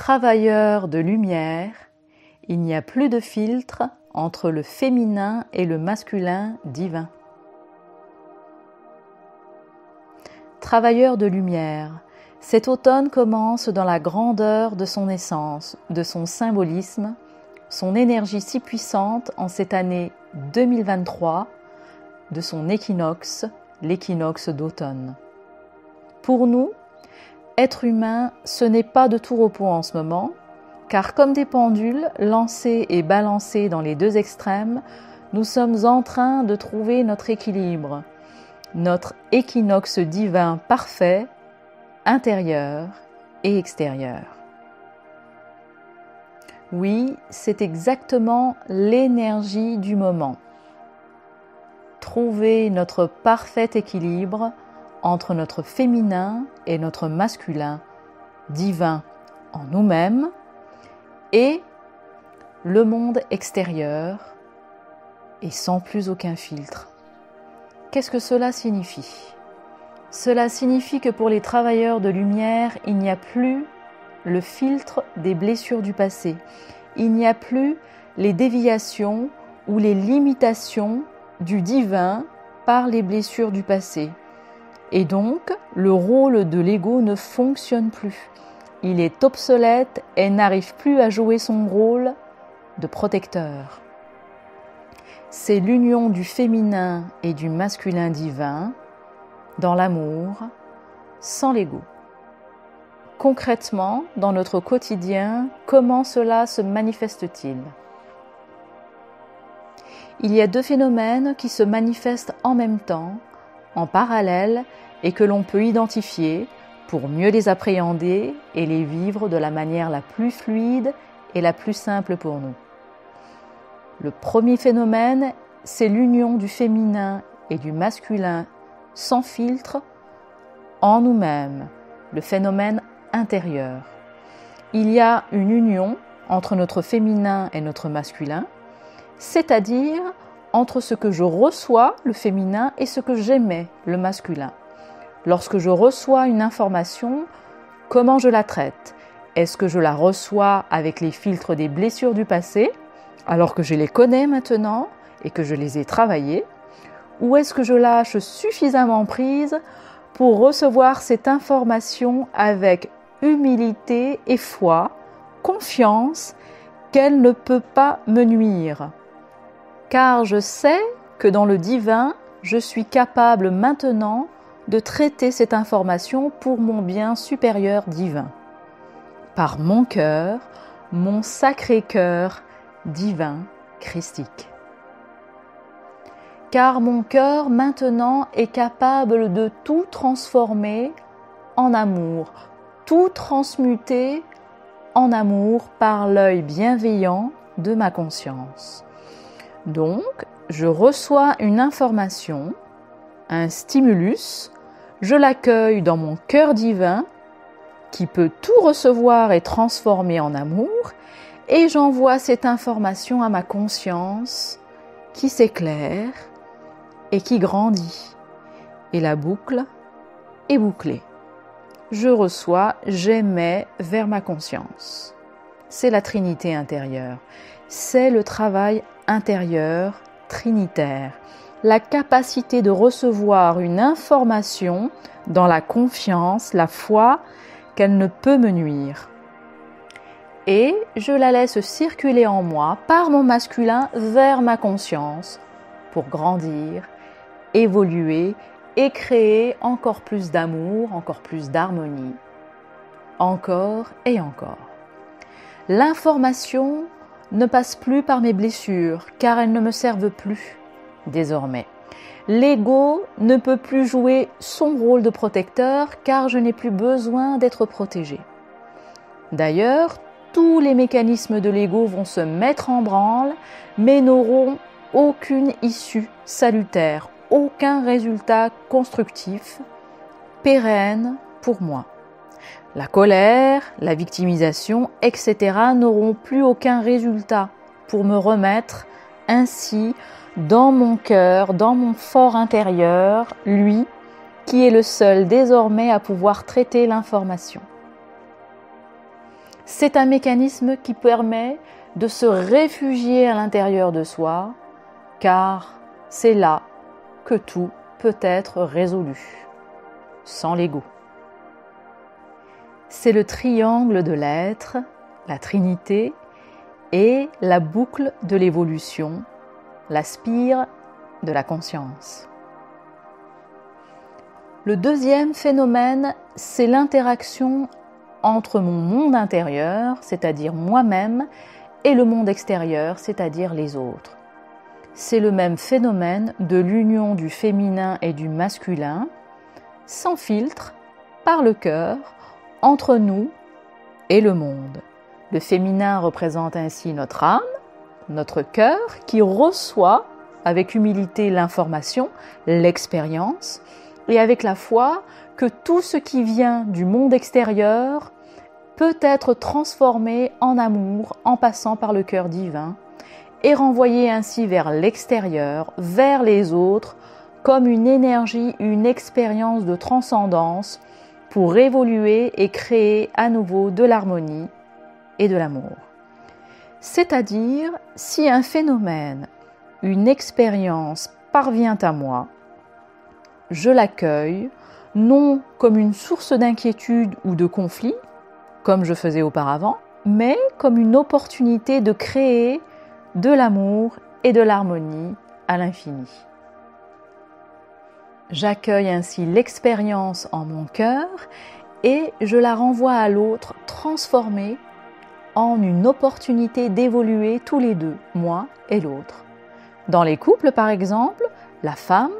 Travailleurs de lumière, il n'y a plus de filtre entre le féminin et le masculin divin. Travailleurs de lumière, cet automne commence dans la grandeur de son essence, de son symbolisme, son énergie si puissante en cette année 2023, de son équinoxe, l'équinoxe d'automne. Pour nous, être humain, ce n'est pas de tout repos en ce moment, car comme des pendules lancées et balancées dans les deux extrêmes, nous sommes en train de trouver notre équilibre, notre équinoxe divin parfait, intérieur et extérieur. Oui, c'est exactement l'énergie du moment. Trouver notre parfait équilibre entre notre féminin et notre masculin divin en nous-mêmes et le monde extérieur et sans plus aucun filtre. Qu'est-ce que cela signifie ? Cela signifie que pour les travailleurs de lumière, il n'y a plus le filtre des blessures du passé. Il n'y a plus les déviations ou les limitations du divin par les blessures du passé. Et donc, le rôle de l'ego ne fonctionne plus. Il est obsolète et n'arrive plus à jouer son rôle de protecteur. C'est l'union du féminin et du masculin divin dans l'amour, sans l'ego. Concrètement, dans notre quotidien, comment cela se manifeste-t-il ? Il y a deux phénomènes qui se manifestent en même temps, en parallèle, et que l'on peut identifier pour mieux les appréhender et les vivre de la manière la plus fluide et la plus simple pour nous. Le premier phénomène, c'est l'union du féminin et du masculin sans filtre en nous-mêmes, le phénomène intérieur. Il y a une union entre notre féminin et notre masculin, c'est-à-dire entre ce que je reçois, le féminin, et ce que j'émets, le masculin. Lorsque je reçois une information, comment je la traite ? Est-ce que je la reçois avec les filtres des blessures du passé, alors que je les connais maintenant et que je les ai travaillées ? Ou est-ce que je lâche suffisamment prise pour recevoir cette information avec humilité et foi, confiance qu'elle ne peut pas me nuire ? Car je sais que dans le divin, je suis capable maintenant de traiter cette information pour mon bien supérieur divin. Par mon cœur, mon sacré cœur divin christique. Car mon cœur maintenant est capable de tout transformer en amour, tout transmuter en amour par l'œil bienveillant de ma conscience. Donc, je reçois une information, un stimulus, je l'accueille dans mon cœur divin qui peut tout recevoir et transformer en amour et j'envoie cette information à ma conscience qui s'éclaire et qui grandit. Et la boucle est bouclée. Je reçois, j'émets vers ma conscience. C'est la Trinité intérieure. C'est le travail intérieur trinitaire. La capacité de recevoir une information dans la confiance, la foi qu'elle ne peut me nuire. Et je la laisse circuler en moi par mon masculin vers ma conscience pour grandir, évoluer et créer encore plus d'amour, encore plus d'harmonie, encore et encore. L'information ne passe plus par mes blessures car elles ne me servent plus désormais. L'ego ne peut plus jouer son rôle de protecteur car je n'ai plus besoin d'être protégé. D'ailleurs, tous les mécanismes de l'ego vont se mettre en branle mais n'auront aucune issue salutaire, aucun résultat constructif, pérenne pour moi. La colère, la victimisation, etc. n'auront plus aucun résultat pour me remettre ainsi dans mon cœur, dans mon fort intérieur, lui qui est le seul désormais à pouvoir traiter l'information. C'est un mécanisme qui permet de se réfugier à l'intérieur de soi, car c'est là que tout peut être résolu, sans l'ego. C'est le triangle de l'être, la Trinité, et la boucle de l'évolution, la spire de la conscience. Le deuxième phénomène, c'est l'interaction entre mon monde intérieur, c'est-à-dire moi-même, et le monde extérieur, c'est-à-dire les autres. C'est le même phénomène de l'union du féminin et du masculin, sans filtre, par le cœur, entre nous et le monde. Le féminin représente ainsi notre âme, notre cœur, qui reçoit avec humilité l'information, l'expérience, et avec la foi que tout ce qui vient du monde extérieur peut être transformé en amour en passant par le cœur divin et renvoyé ainsi vers l'extérieur, vers les autres, comme une énergie, une expérience de transcendance pour évoluer et créer à nouveau de l'harmonie et de l'amour. C'est-à-dire, si un phénomène, une expérience parvient à moi, je l'accueille non comme une source d'inquiétude ou de conflit, comme je faisais auparavant, mais comme une opportunité de créer de l'amour et de l'harmonie à l'infini. J'accueille ainsi l'expérience en mon cœur et je la renvoie à l'autre transformée en une opportunité d'évoluer tous les deux, moi et l'autre. Dans les couples, par exemple, la femme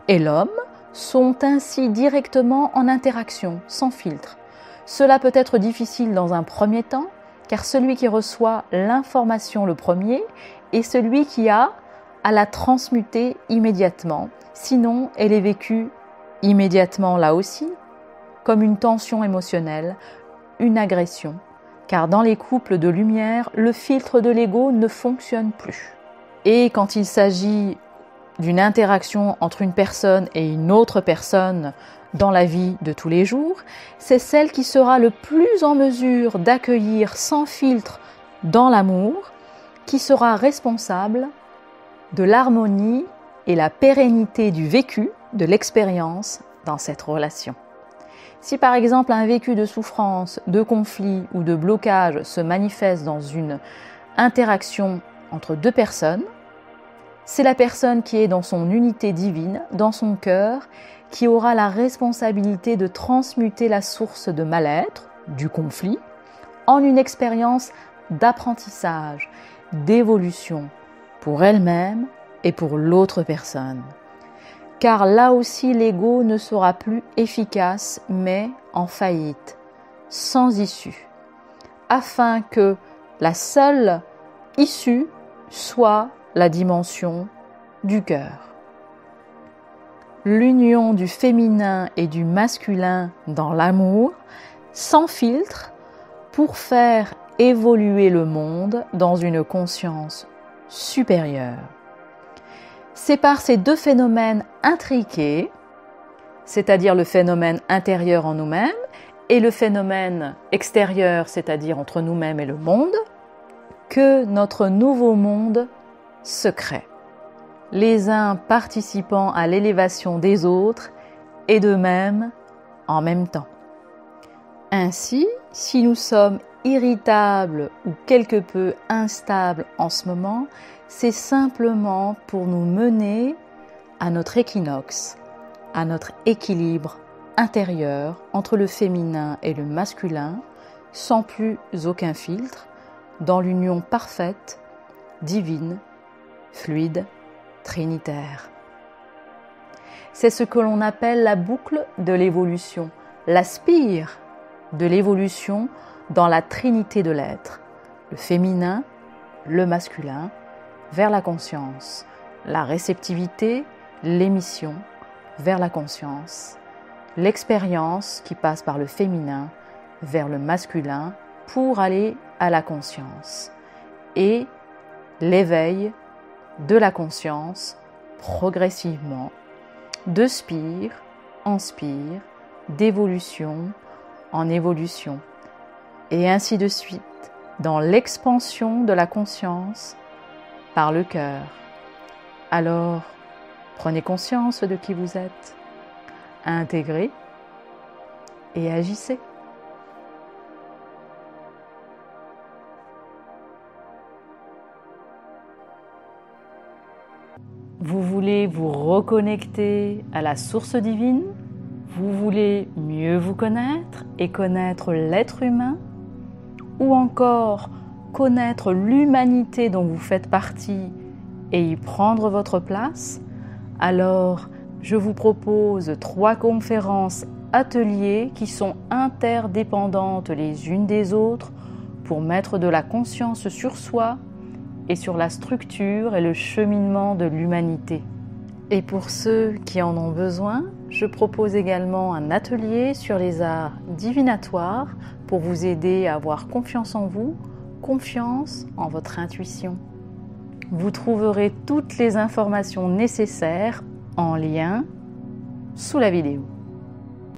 et l'homme sont ainsi directement en interaction, sans filtre. Cela peut être difficile dans un premier temps, car celui qui reçoit l'information le premier est celui qui a à la transmuter immédiatement. Sinon, elle est vécue immédiatement là aussi, comme une tension émotionnelle, une agression. Car dans les couples de lumière, le filtre de l'ego ne fonctionne plus. Et quand il s'agit d'une interaction entre une personne et une autre personne dans la vie de tous les jours, c'est celle qui sera le plus en mesure d'accueillir sans filtre dans l'amour, qui sera responsable de l'harmonie et la pérennité du vécu, de l'expérience dans cette relation. Si par exemple un vécu de souffrance, de conflit ou de blocage se manifeste dans une interaction entre deux personnes, c'est la personne qui est dans son unité divine, dans son cœur, qui aura la responsabilité de transmuter la source de mal-être, du conflit, en une expérience d'apprentissage, d'évolution, pour elle-même et pour l'autre personne. Car là aussi l'ego ne sera plus efficace, mais en faillite, sans issue, afin que la seule issue soit la dimension du cœur. L'union du féminin et du masculin dans l'amour, sans filtre, pour faire évoluer le monde dans une conscience supérieure. C'est par ces deux phénomènes intriqués, c'est-à-dire le phénomène intérieur en nous-mêmes et le phénomène extérieur, c'est-à-dire entre nous-mêmes et le monde, que notre nouveau monde se crée. Les uns participant à l'élévation des autres et d'eux-mêmes en même temps. Ainsi, si nous sommes irritables ou quelque peu instables en ce moment, c'est simplement pour nous mener à notre équinoxe, à notre équilibre intérieur entre le féminin et le masculin, sans plus aucun filtre, dans l'union parfaite, divine, fluide, trinitaire. C'est ce que l'on appelle la boucle de l'évolution, la spire de l'évolution dans la trinité de l'être, le féminin, le masculin, vers la conscience, la réceptivité, l'émission, vers la conscience, l'expérience qui passe par le féminin vers le masculin pour aller à la conscience, et l'éveil de la conscience progressivement, de spire en spire, d'évolution en évolution, et ainsi de suite, dans l'expansion de la conscience par le cœur. Alors, prenez conscience de qui vous êtes, intégrez et agissez. Vous voulez vous reconnecter à la source divine? Vous voulez mieux vous connaître et connaître l'être humain? Ou encore connaître l'humanité dont vous faites partie et y prendre votre place? Alors, je vous propose 3 conférences ateliers qui sont interdépendantes les unes des autres pour mettre de la conscience sur soi et sur la structure et le cheminement de l'humanité. Et pour ceux qui en ont besoin, je propose également un atelier sur les arts divinatoires pour vous aider à avoir confiance en vous, confiance en votre intuition. Vous trouverez toutes les informations nécessaires en lien sous la vidéo.